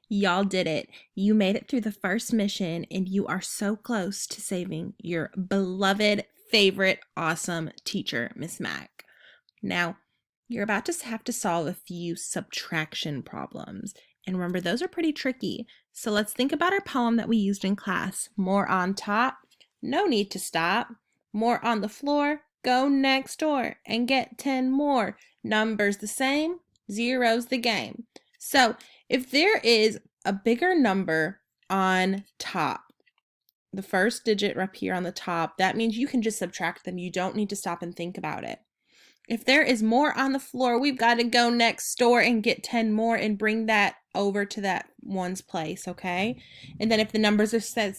Y'all did it. You made it through the first mission, and you are so close to saving your beloved, favorite, awesome teacher, Miss Mac. Now, you're about to have to solve a few subtraction problems. And remember, those are pretty tricky. So let's think about our poem that we used in class. More on top, no need to stop. More on the floor, go next door and get 10 more. Numbers the same, zero's the game. So if there is a bigger number on top, the first digit up here on the top, that means you can just subtract them. You don't need to stop and think about it. If there is more on the floor, we've got to go next door and get 10 more and bring that over to that one's place, okay? And then if the numbers are set,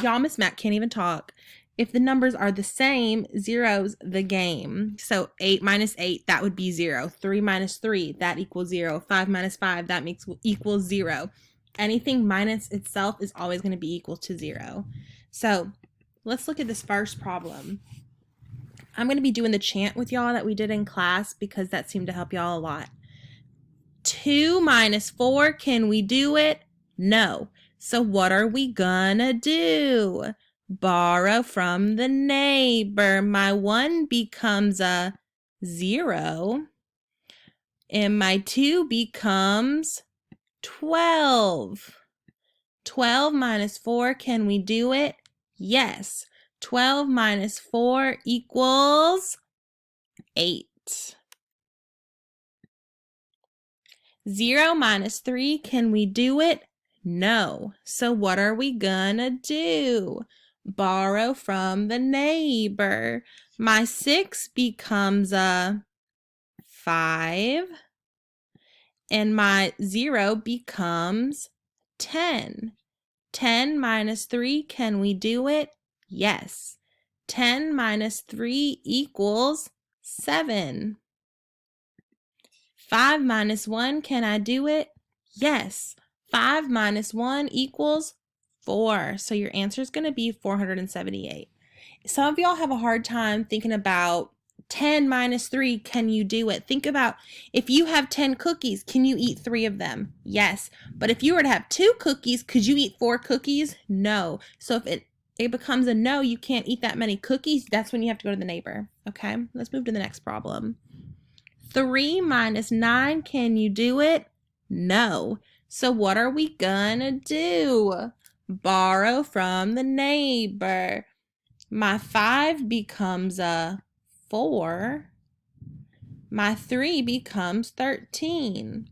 y'all, Miss Mac can't even talk. If the numbers are the same, zero's the game. So 8 minus 8, that would be 0. 3 minus 3, that equals 0. 5 minus 5, that equals 0. Anything minus itself is always going to be equal to 0. So let's look at this first problem. I'm going to be doing the chant with y'all that we did in class because that seemed to help y'all a lot. 2 minus 4, can we do it? No. So what are we gonna do? Borrow from the neighbor. My 1 becomes a 0. And my 2 becomes 12. 12 minus 4, can we do it? Yes. 12 minus 4 equals 8. 0 minus 3, can we do it? No. So what are we gonna do? Borrow from the neighbor. My 6 becomes a 5. And my 0 becomes 10. 10 minus 3, can we do it? Yes. 10 minus 3 equals 7. 5 minus 1, can I do it? Yes. 5 minus 1 equals 4. So your answer is going to be 478. Some of y'all have a hard time thinking about 10 minus 3, can you do it? Think about if you have 10 cookies, can you eat 3 of them? Yes. But if you were to have 2 cookies, could you eat 4 cookies? No. So if it becomes a no, you can't eat that many cookies, that's when you have to go to the neighbor. Okay, let's move to the next problem. 3 minus 9, can you do it? No. So what are we gonna do? Borrow from the neighbor. My 5 becomes a 4. My 3 becomes 13.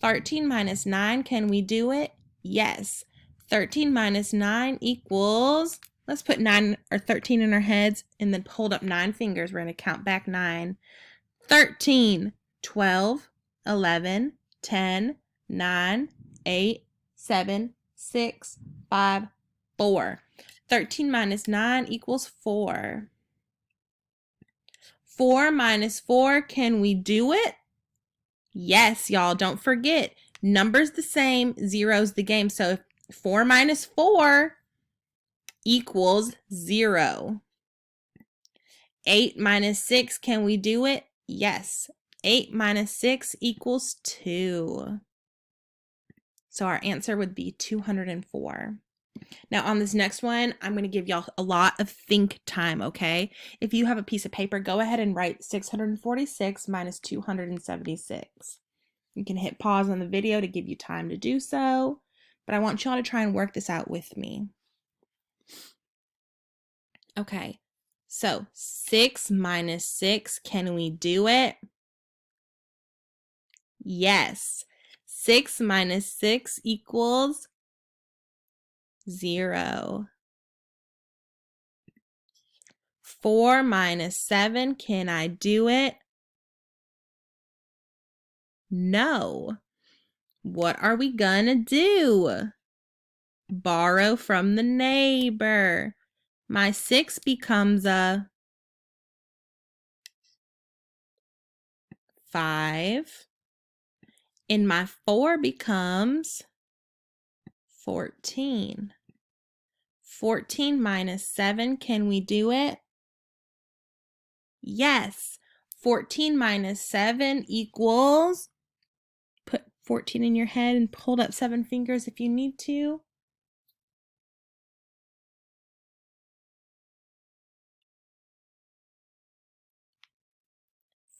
13 minus 9, can we do it? Yes. 13 minus 9 equals, let's put 9 or 13 in our heads and then hold up 9 fingers. We're going to count back 9. 13, 12, 11, 10, 9, 8, 7, 6, 5, 4. 13 minus 9 equals 4. 4 minus 4, can we do it? Yes, y'all, don't forget. Numbers the same, zero's the game. So 4 minus 4 equals 0. 8 minus 6, can we do it? Yes. 8 minus 6 equals 2. So our answer would be 204. Now on this next one, I'm going to give y'all a lot of think time, okay? If you have a piece of paper, go ahead and write 646 minus 276. You can hit pause on the video to give you time to do so, but I want y'all to try and work this out with me. Okay, so 6 minus 6, can we do it? Yes. 6 minus 6 equals 0. 4 minus 7, can I do it? No. What are we gonna do? Borrow from the neighbor. My 6 becomes a 5. And my 4 becomes 14. 14 minus 7, can we do it? Yes. 14 minus 7 equals, put 14 in your head and hold up 7 fingers if you need to.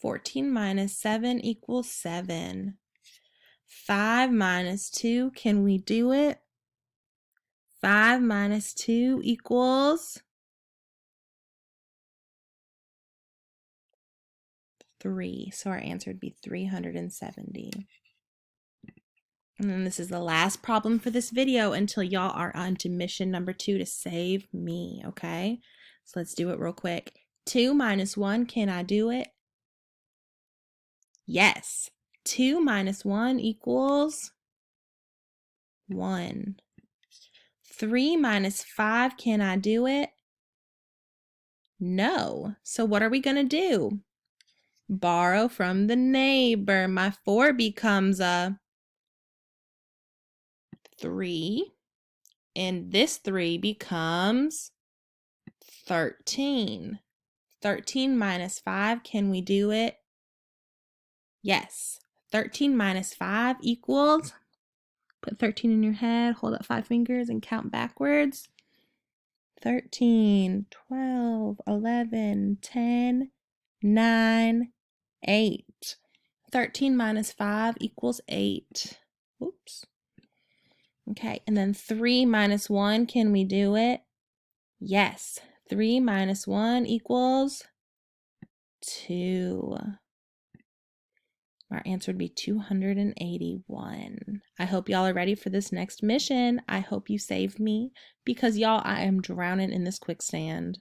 (14 minus 7 equals 7. 5 minus 2, can we do it? 5 minus 2 equals 3. So our answer would be 370. And then this is the last problem for this video until y'all are on to mission number 2 to save me, okay? So let's do it real quick. 2 minus 1, can I do it? Yes. 2 minus 1 equals 1. 3 minus 5, can I do it? No. So what are we going to do? Borrow from the neighbor. My 4 becomes a 3. And this 3 becomes 13. 13 minus 5, can we do it? Yes. 13 minus 5 equals, put 13 in your head, hold up 5 fingers and count backwards. 13, 12, 11, 10, 9, 8. 13 minus 5 equals 8. Oops. Okay, and then 3 minus 1, can we do it? Yes. 3 minus 1 equals 2. Our answer would be 281. I hope y'all are ready for this next mission. I hope you save me because y'all, I am drowning in this quicksand.